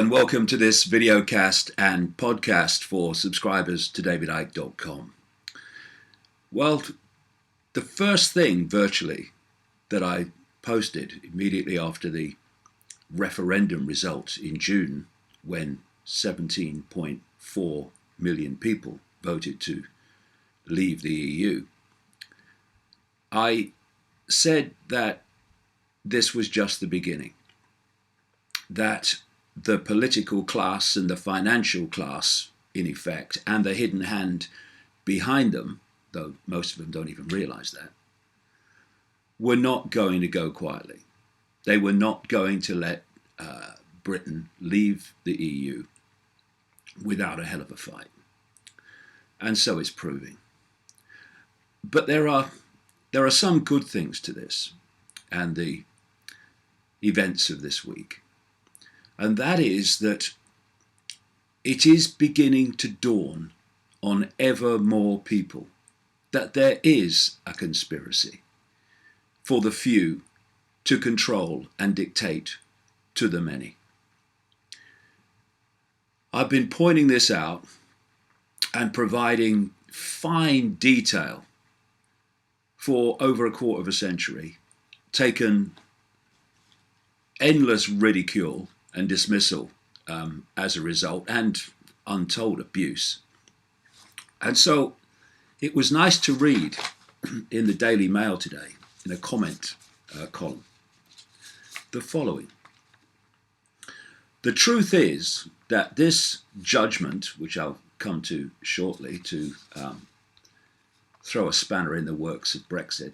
and welcome to this videocast and podcast for subscribers to davidicke.com. Well, the first thing virtually that I posted immediately after the referendum results in June, when 17.4 million people voted to leave the EU, I said that this was just the beginning, that the political class and the financial class, in effect, and the hidden hand behind them, though most of them don't even realize that, were not going to go quietly. They were not going to let Britain leave the EU without a hell of a fight. And so it's proving. But there are some good things to this and the events of this week. And that is that it is beginning to dawn on ever more people that there is a conspiracy for the few to control and dictate to the many. I've been pointing this out and providing fine detail for over a quarter of a century, taken endless ridicule and dismissal as a result, and untold abuse. And so it was nice to read in the Daily Mail today, in a comment column, the following. The truth is that this judgment, which I'll come to shortly to throw a spanner in the works of Brexit,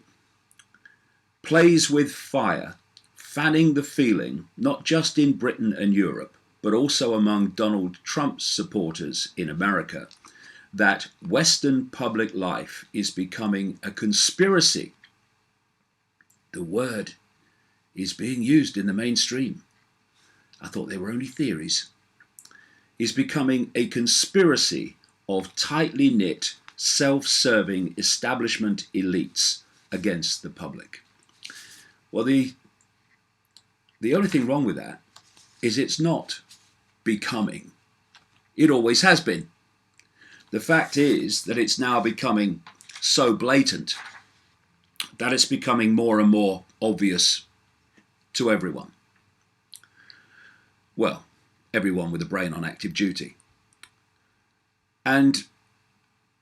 plays with fire, fanning the feeling, not just in Britain and Europe, but also among Donald Trump's supporters in America, that Western public life is becoming a conspiracy. The word is being used in the mainstream. I thought they were only theories. Is becoming a conspiracy of tightly knit, self-serving establishment elites against the public. Well, the only thing wrong with that is it's not becoming. It always has been. The fact is that it's now becoming so blatant that it's becoming more and more obvious to everyone. Well, everyone with a brain on active duty. And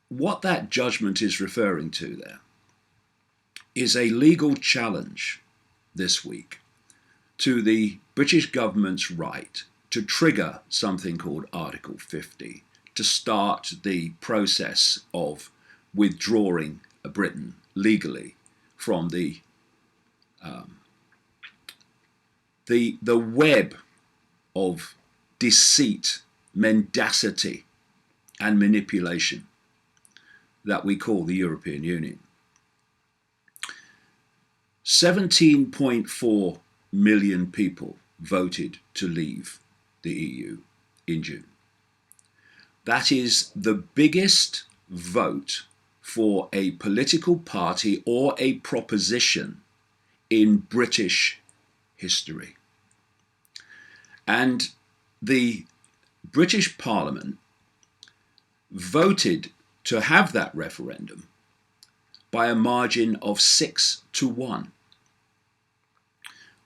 what that judgment is referring to there is a legal challenge this week to the British government's right to trigger something called Article 50, to start the process of withdrawing Britain legally from the web of deceit, mendacity, and manipulation that we call the European Union. 17.4 million people voted to leave the EU in June. That is the biggest vote for a political party or a proposition in British history. And the British Parliament voted to have that referendum by a margin of 6-1.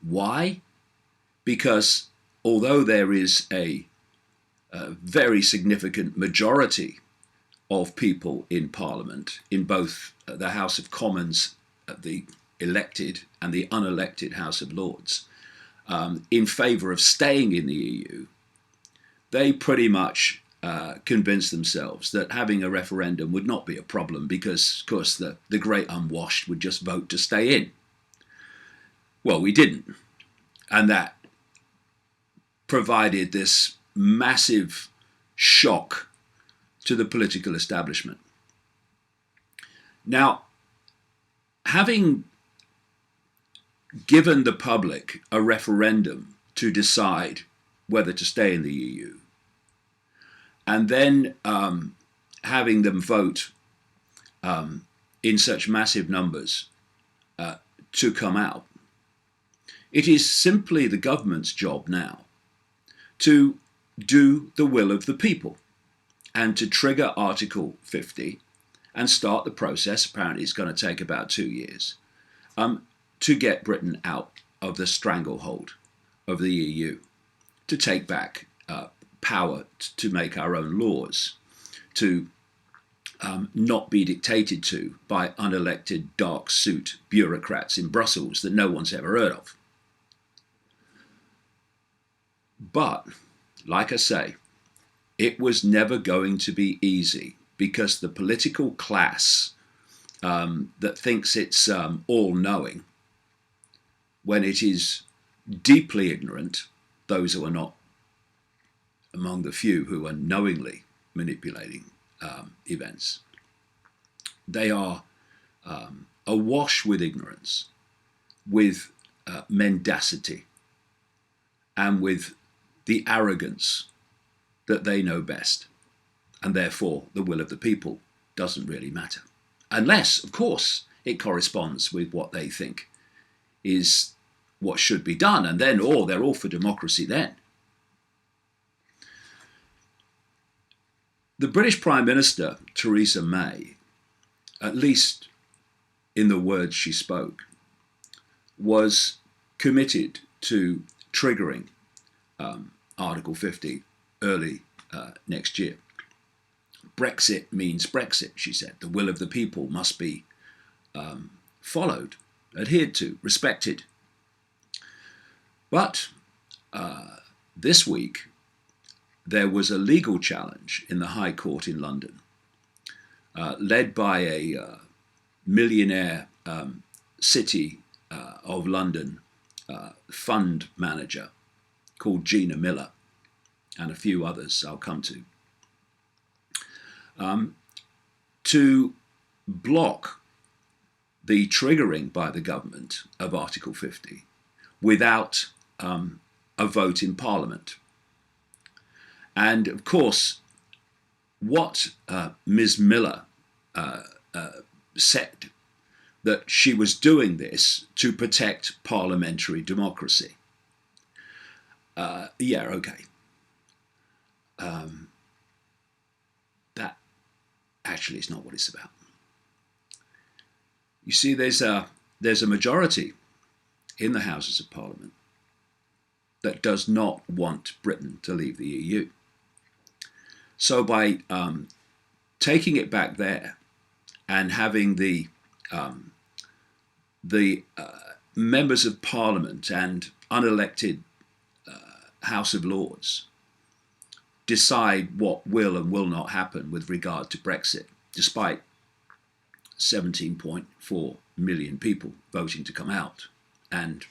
Why? Because although there is a very significant majority of people in Parliament, in both the House of Commons, the elected and the unelected House of Lords, in favour of staying in the EU, they pretty much convinced themselves that having a referendum would not be a problem because, of course, the great unwashed would just vote to stay in. Well, we didn't. And that provided this massive shock to the political establishment. Now, having given the public a referendum to decide whether to stay in the EU, and then having them vote in such massive numbers to come out, it is simply the government's job now to do the will of the people and to trigger Article 50 and start the process. Apparently it's going to take about 2 years to get Britain out of the stranglehold of the EU, to take back power to make our own laws, to not be dictated to by unelected dark suit bureaucrats in Brussels that no one's ever heard of. But, like I say, it was never going to be easy, because the political class that thinks it's all-knowing, when it is deeply ignorant, those who are not among the few who are knowingly manipulating events, they are awash with ignorance, with mendacity, and with the arrogance that they know best, and therefore the will of the people doesn't really matter. Unless, of course, it corresponds with what they think is what should be done, and then, they're all for democracy then. The British Prime Minister, Theresa May, at least in the words she spoke, was committed to triggering Article 50 early next year. Brexit means Brexit, she said. The will of the people must be followed, adhered to, respected. But this week, there was a legal challenge in the High Court in London, led by a millionaire City of London fund manager called Gina Miller, and a few others I'll come to block the triggering by the government of Article 50 without a vote in Parliament. And of course, what Ms. Miller said, that she was doing this to protect parliamentary democracy. Yeah, okay. That actually is not what it's about. You see, there's a majority in the Houses of Parliament that does not want Britain to leave the EU. So by taking it back there and having the members of Parliament and unelected House of Lords decide what will and will not happen with regard to Brexit, despite 17.4 million people voting to come out and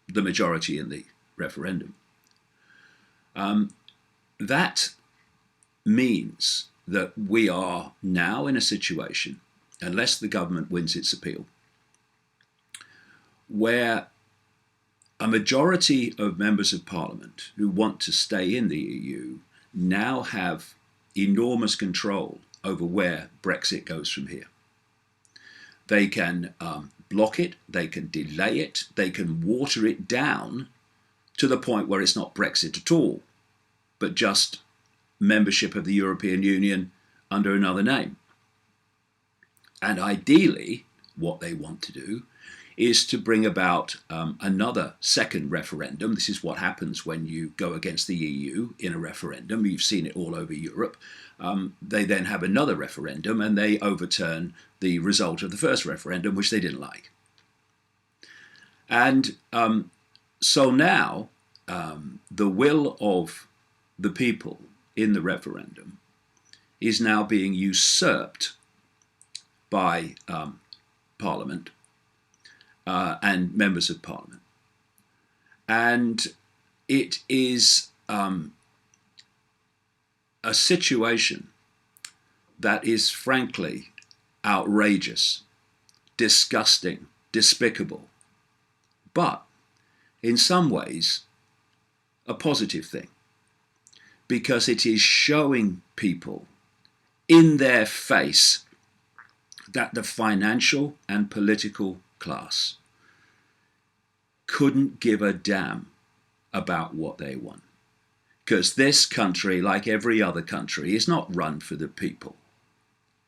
the majority in the referendum. That means that we are now in a situation, unless the government wins its appeal, where a majority of members of Parliament who want to stay in the EU now have enormous control over where Brexit goes from here. They can block it, they can delay it, they can water it down to the point where it's not Brexit at all, but just membership of the European Union under another name. And ideally, what they want to do is to bring about another second referendum. This is what happens when you go against the EU in a referendum. You've seen it all over Europe. They then have another referendum and they overturn the result of the first referendum, which they didn't like. And so now the will of the people in the referendum is now being usurped by Parliament and members of Parliament. And it is a situation that is frankly outrageous, disgusting, despicable, but in some ways a positive thing, because it is showing people in their face that the financial and political class couldn't give a damn about what they want, Because this country, like every other country, is not run for the people.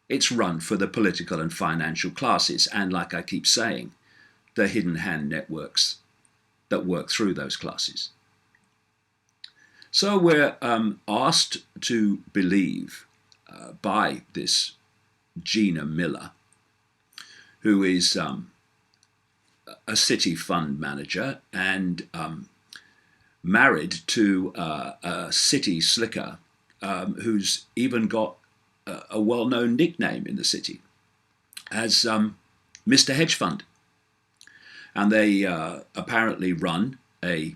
It's run for the political and financial classes, and like I keep saying, the hidden hand networks that work through those classes. So we're asked to believe by this Gina Miller, who is a city fund manager and married to a city slicker who's even got a well-known nickname in the city as Mr. Hedge Fund. And they apparently run an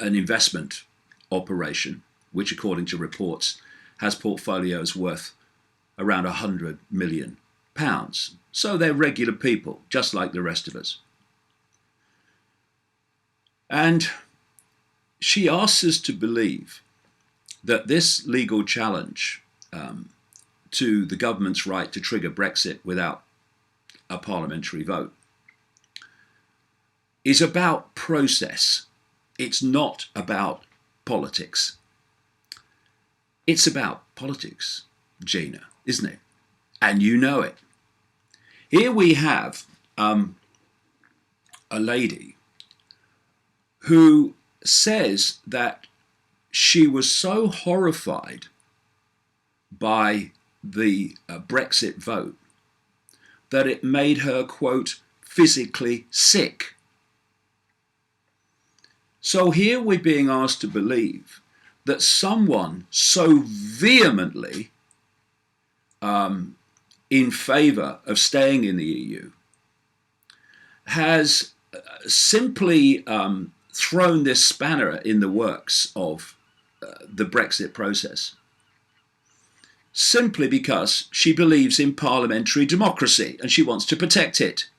investment operation, which according to reports has portfolios worth around £100 million. So they're regular people, just like the rest of us. And she asks us to believe that this legal challenge to the government's right to trigger Brexit without a parliamentary vote is about process. It's not about politics. It's about politics, Gina, isn't it? And you know it. Here we have a lady who says that she was so horrified by the Brexit vote that it made her, quote, physically sick. So here we're being asked to believe that someone so vehemently in favour of staying in the EU has simply thrown this spanner in the works of the Brexit process, simply because she believes in parliamentary democracy and she wants to protect it.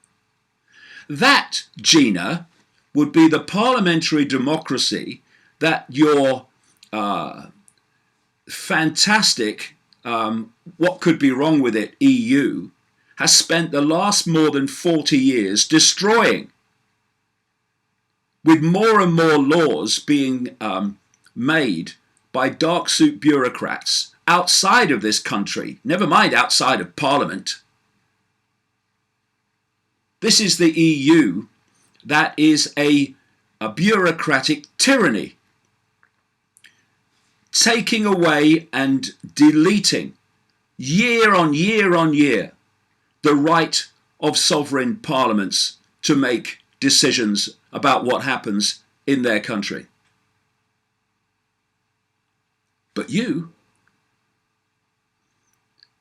That, Gina, would be the parliamentary democracy that your fantastic, what could be wrong with it, EU, has spent the last more than 40 years destroying, with more and more laws being made by dark suit bureaucrats outside of this country, never mind outside of Parliament. This is the EU that is a bureaucratic tyranny, taking away and deleting year on year on year the right of sovereign parliaments to make decisions about what happens in their country. But you,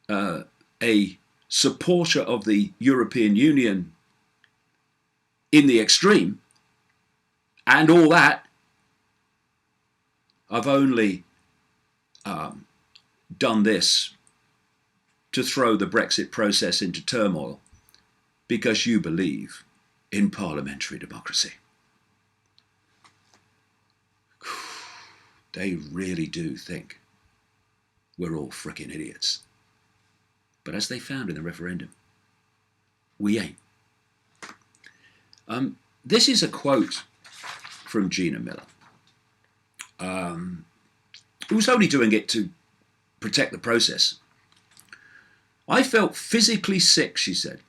a supporter of the European Union in the extreme, and all that, I've only done this to throw the Brexit process into turmoil because you believe in parliamentary democracy. They really do think we're all frickin' idiots. But as they found in the referendum, we ain't. This is a quote from Gina Miller, who's only doing it to protect the process. I felt physically sick, she said,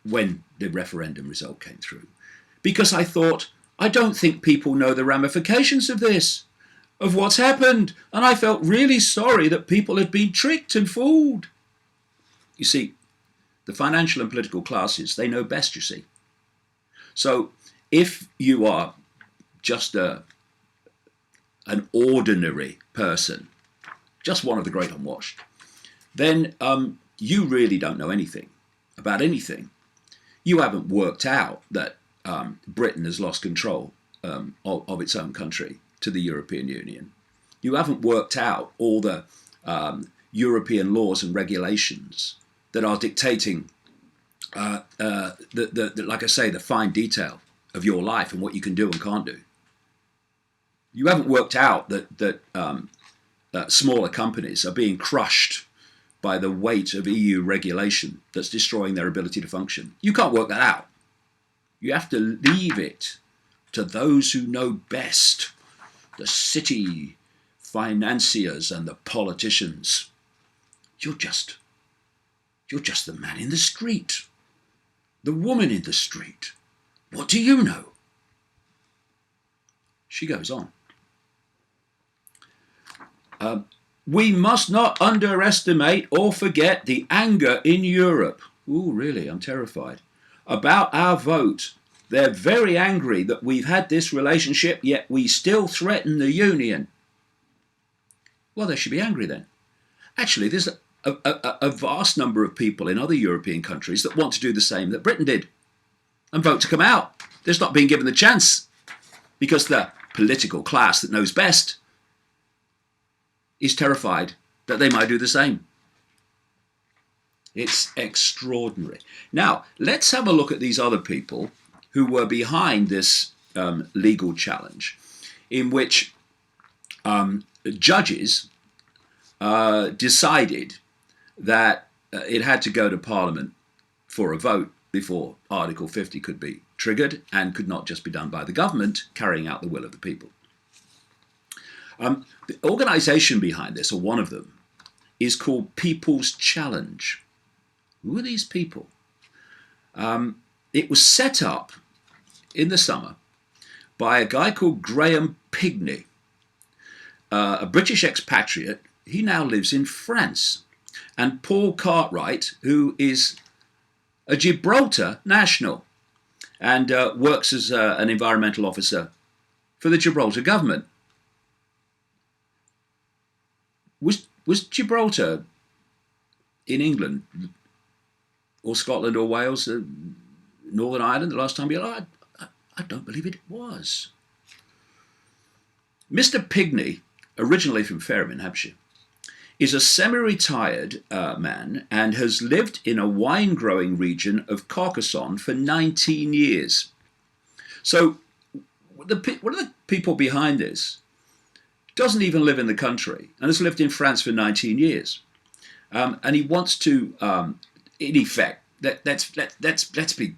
when the referendum result came through, because I thought, I don't think people know the ramifications of this, of what's happened, and I felt really sorry that people had been tricked and fooled. You see, the financial and political classes, they know best, you see. So if you are just an ordinary person, just one of the great unwashed, then you really don't know anything about anything. You haven't worked out that Britain has lost control of its own country to the European Union. You haven't worked out all the European laws and regulations that are dictating, like I say, the fine detail of your life and what you can do and can't do. You haven't worked out that smaller companies are being crushed by the weight of EU regulation that's destroying their ability to function. You can't work that out. You have to leave it to those who know best the city financiers and the politicians. You're just the man in the street, the woman in the street. What do you know? She goes on. We must not underestimate or forget the anger in Europe. Ooh, really, I'm terrified. About our vote. They're very angry that we've had this relationship, yet we still threaten the union. Well, they should be angry then. Actually, there's a vast number of people in other European countries that want to do the same that Britain did and vote to come out. They're just not being given the chance because the political class that knows best is terrified that they might do the same. It's extraordinary. Now, let's have a look at these other people who were behind this legal challenge, in which judges decided that it had to go to Parliament for a vote before Article 50 could be triggered and could not just be done by the government carrying out the will of the people. The organisation behind this, or one of them, is called People's Challenge. Who are these people? It was set up in the summer by a guy called Graham Pigney, a British expatriate. He now lives in France. And Paul Cartwright, who is a Gibraltar national and works as an environmental officer for the Gibraltar government. Was Gibraltar in England or Scotland or Wales, Northern Ireland the last time you I don't believe it was. Mr. Pigney, originally from Fareham in Hampshire, is a semi-retired man and has lived in a wine-growing region of Carcassonne for 19 years. So one of the people behind this doesn't even live in the country and has lived in France for 19 years. And he wants to, in effect, let's be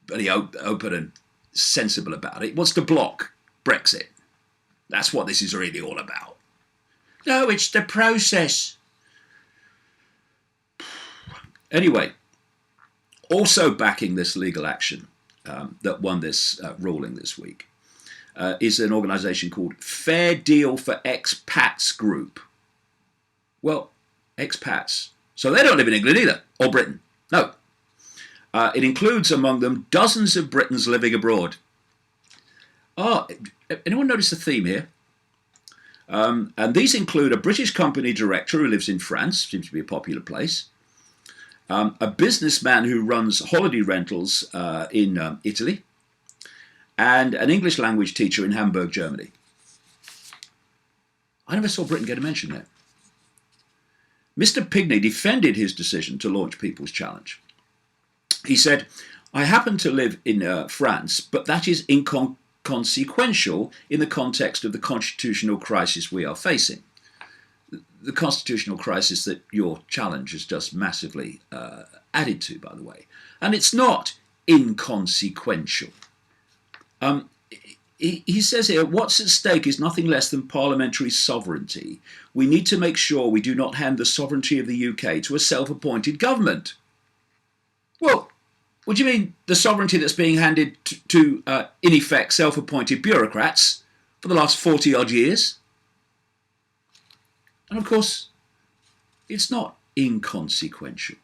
very open and sensible about it. He wants to block Brexit. That's what this is really all about. No, it's the process. Anyway, also backing this legal action that won this ruling this week is an organisation called Fair Deal for Expats Group. Well, expats. So they don't live in England either, or Britain. No. It includes among them dozens of Britons living abroad. Oh, anyone notice the theme here? And these include a British company director who lives in France, seems to be a popular place, a businessman who runs holiday rentals in Italy, and an English language teacher in Hamburg, Germany. I never saw Britain get a mention there. Mr. Pigney defended his decision to launch People's Challenge. He said, I happen to live in France, but that is inconsequential in the context of the constitutional crisis we are facing. The constitutional crisis that your challenge has just massively added to, by the way. And it's not inconsequential. He says here, what's at stake is nothing less than parliamentary sovereignty. We need to make sure we do not hand the sovereignty of the UK to a self-appointed government. Well, what do you mean the sovereignty that's being handed to in effect, self-appointed bureaucrats for the last 40-odd years? And of course, it's not inconsequential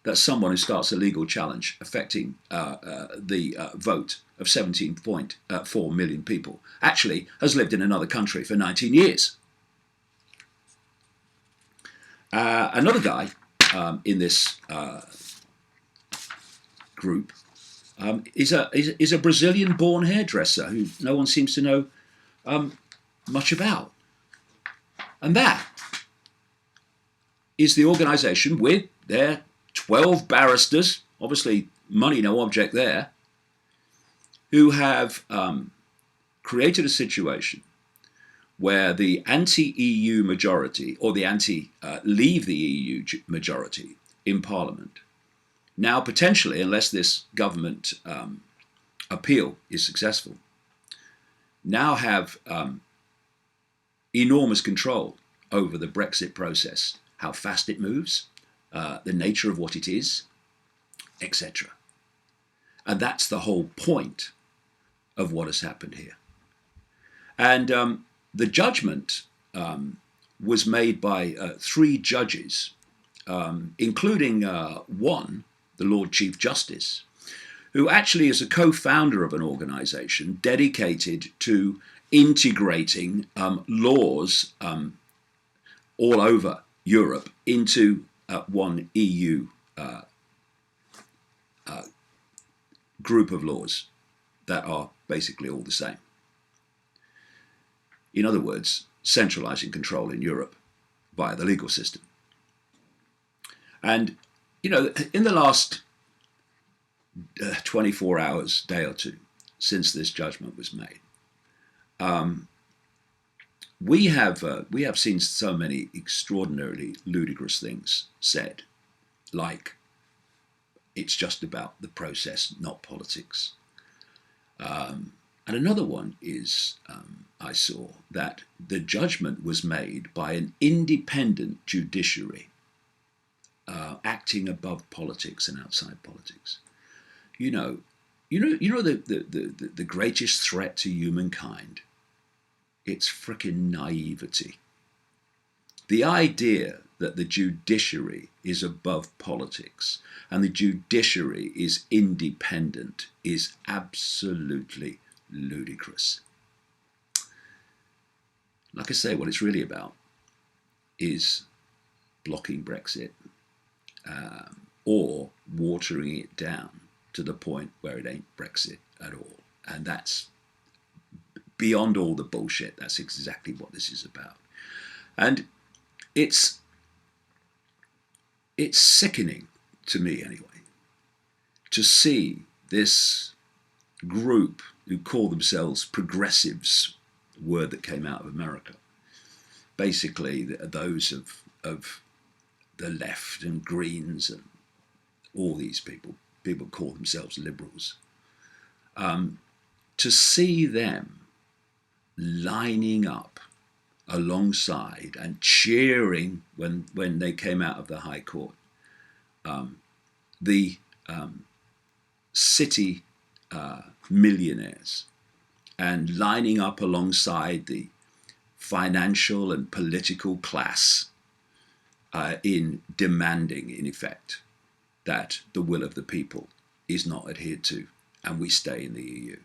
that someone who starts a legal challenge affecting the vote of 17.4 million people actually has lived in another country for 19 years. Another guy in this group is a Brazilian-born hairdresser who no one seems to know much about. And that is the organisation with their 12 barristers, obviously money no object there, who have created a situation where the anti-EU majority, or the anti-leave the EU majority in Parliament, now potentially, unless this government appeal is successful, now have enormous control over the Brexit process, how fast it moves, the nature of what it is, etc. And that's the whole point of what has happened here. And the judgment was made by 3 judges, including one, the Lord Chief Justice, who actually is a co-founder of an organization dedicated to integrating laws all over Europe into one EU group of laws that are basically all the same. In other words, centralizing control in Europe via the legal system. And, you know, in the last 24 hours, day or two, since this judgment was made, we have seen so many extraordinarily ludicrous things said, like it's just about the process, not politics. And another one is, I saw that the judgment was made by an independent judiciary, acting above politics and outside politics. You know the greatest threat to humankind. It's frickin' naivety. The idea that the judiciary is above politics and the judiciary is independent is absolutely ludicrous. Like I say, what it's really about is blocking Brexit or watering it down to the point where it ain't Brexit at all. And that's beyond all the bullshit. That's exactly what this is about. And it's sickening to me anyway to see this group who call themselves progressives, word that came out of America, basically those of the left and Greens and all these people call themselves liberals, to see them lining up alongside and cheering when they came out of the High Court, the city millionaires, and lining up alongside the financial and political class in demanding, in effect, that the will of the people is not adhered to and we stay in the EU.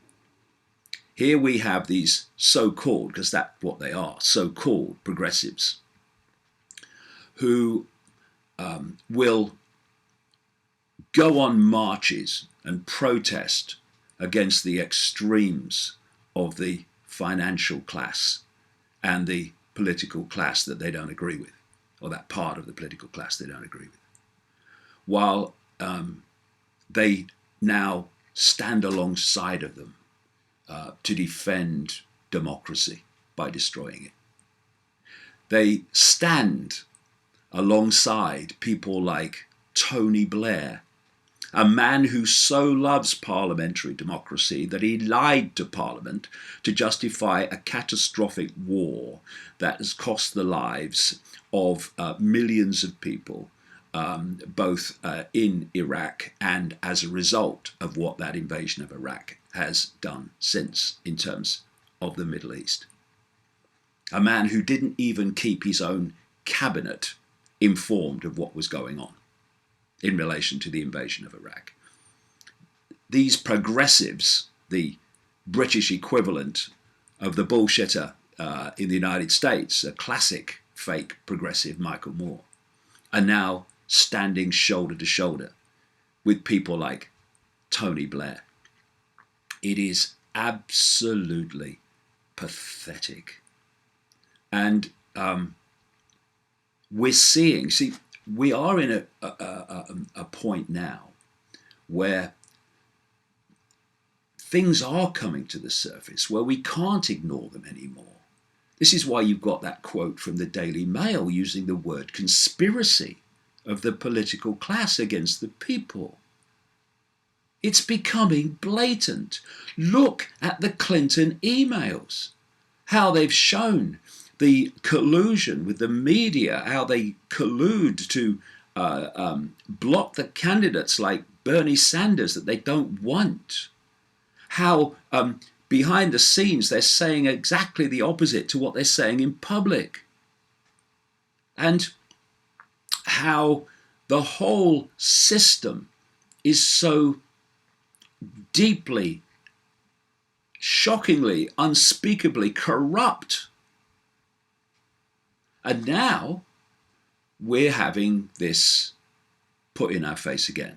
Here we have these so-called, because that's what they are, so-called progressives, who will go on marches and protest against the extremes of the financial class and the political class that they don't agree with, or that part of the political class they don't agree with, while they now stand alongside of them to defend democracy by destroying it. They stand alongside people like Tony Blair, a man who so loves parliamentary democracy that he lied to Parliament to justify a catastrophic war that has cost the lives of millions of people, both in Iraq and as a result of what that invasion of Iraq has done since in terms of the Middle East. A man who didn't even keep his own cabinet informed of what was going on in relation to the invasion of Iraq. These progressives, the British equivalent of the bullshitter in the United States, a classic fake progressive Michael Moore, are now standing shoulder to shoulder with people like Tony Blair. It is absolutely pathetic. And we're seeing, we are in a point now where things are coming to the surface where we can't ignore them anymore. This is why you've got that quote from the Daily Mail using the word conspiracy of the political class against the people. It's becoming blatant. Look at the Clinton emails, how they've shown the collusion with the media, how they collude to block the candidates like Bernie Sanders that they don't want. How behind the scenes they're saying exactly the opposite to what they're saying in public. And how the whole system is so deeply, shockingly, unspeakably corrupt. And now we're having this put in our face again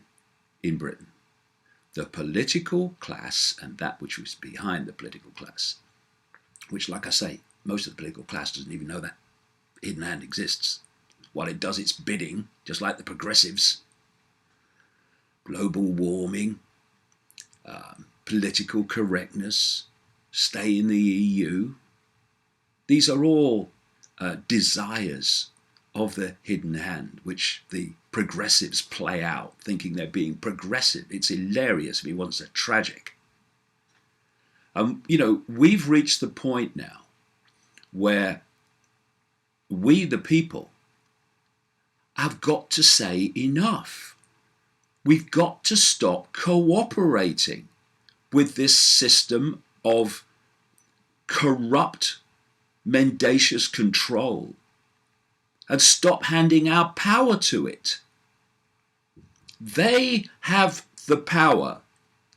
in Britain. The political class and that which was behind the political class, which, like I say, most of the political class doesn't even know that hidden hand exists, while it does its bidding, just like the progressives. Global warming, political correctness, stay in the EU. These are all desires of the hidden hand, which the progressives play out, thinking they're being progressive. It's hilarious, if he wants to tragic. We've reached the point now where we, the people, have got to say enough. We've got to stop cooperating with this system of corrupt, mendacious control and stop handing our power to it. They have the power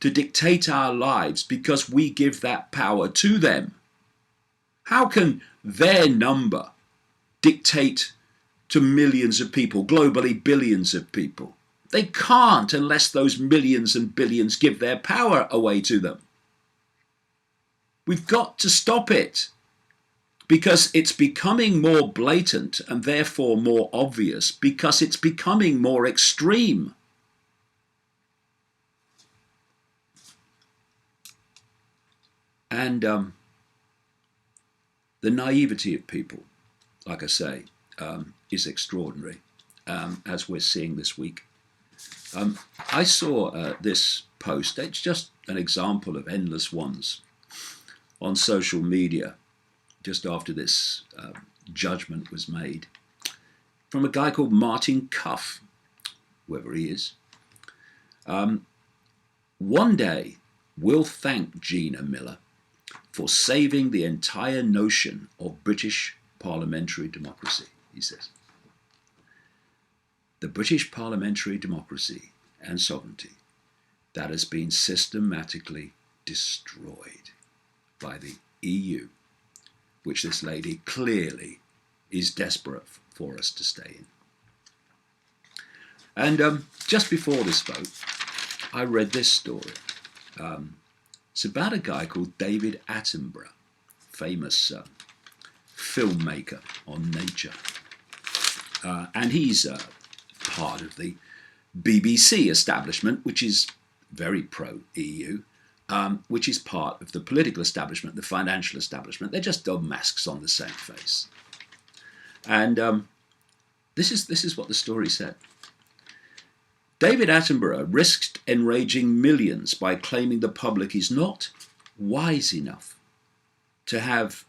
to dictate our lives because we give that power to them. How can their number dictate to millions of people, globally billions of people? They can't unless those millions and billions give their power away to them. We've got to stop it because it's becoming more blatant and therefore more obvious because it's becoming more extreme. And the naivety of people, like I say, is extraordinary, as we're seeing this week. I saw this post. It's just an example of endless ones on social media just after this judgment was made, from a guy called Martin Cuff, whoever he is. One day we'll thank Gina Miller for saving the entire notion of British parliamentary democracy, he says. The British parliamentary democracy and sovereignty that has been systematically destroyed by the EU, which this lady clearly is desperate for us to stay in. And just before this vote, I read this story. It's about a guy called David Attenborough, famous filmmaker on nature. And he's part of the BBC establishment, which is very pro-EU, which is part of the political establishment, the financial establishment. They're just dumb masks on the same face. And this is what the story said. David Attenborough risked enraging millions by claiming the public is not wise enough to have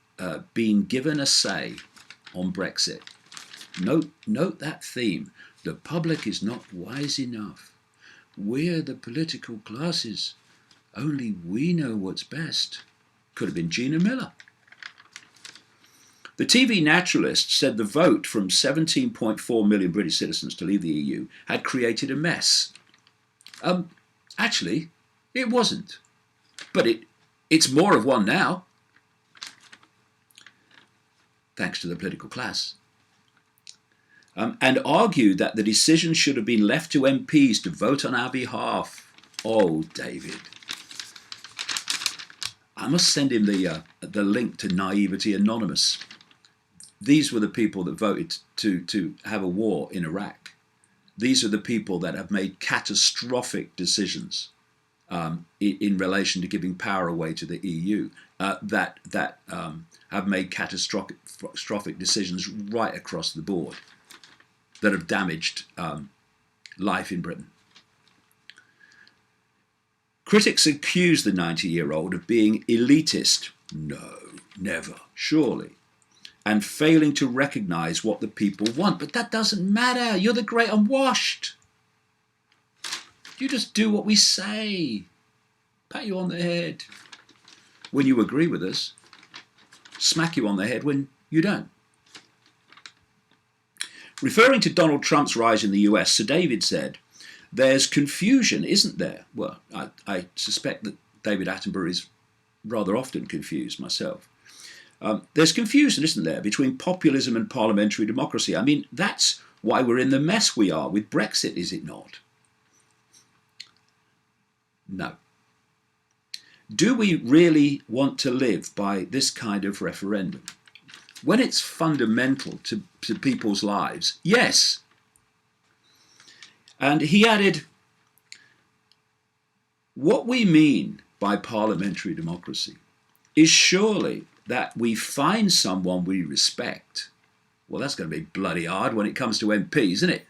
been given a say on Brexit. Note that theme. The public is not wise enough. We're the political classes. Only we know what's best. Could have been Gina Miller. The TV naturalist said the vote from 17.4 million British citizens to leave the EU had created a mess. Actually, it wasn't. But it's more of one now. Thanks to the political class. And argued that the decision should have been left to MPs to vote on our behalf. Oh, David. I must send him the link to Naivety Anonymous. These were the people that voted to have a war in Iraq. These are the people that have made catastrophic decisions in relation to giving power away to the EU, that have made catastrophic decisions right across the board that have damaged life in Britain. Critics accuse the 90-year-old of being elitist. No, never, surely. and failing to recognize what the people want. But that doesn't matter. You're the great unwashed. You just do what we say. Pat you on the head when you agree with us. Smack you on the head when you don't. Referring to Donald Trump's rise in the US, Sir David said, "There's confusion, isn't there?" Well, I suspect that David Attenborough is rather often confused myself. There's confusion, isn't there, between populism and parliamentary democracy. I mean, that's why we're in the mess we are with Brexit, is it not? No. Do we really want to live by this kind of referendum? When it's fundamental to people's lives, yes. And he added, what we mean by parliamentary democracy is surely that we find someone we respect. Well, that's going to be bloody hard when it comes to MPs, isn't it?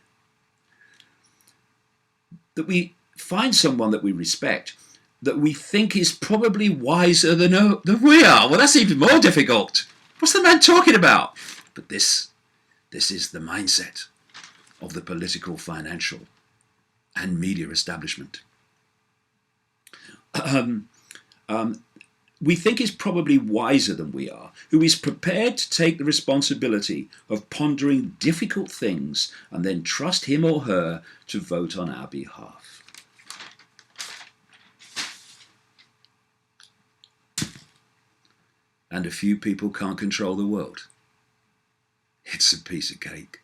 That we find someone that we respect, that we think is probably wiser than we are. Well, that's even more difficult. What's the man talking about? But this is the mindset of the political, financial, and media establishment. We think is probably wiser than we are, who is prepared to take the responsibility of pondering difficult things and then trust him or her to vote on our behalf. And a few people can't control the world. It's a piece of cake.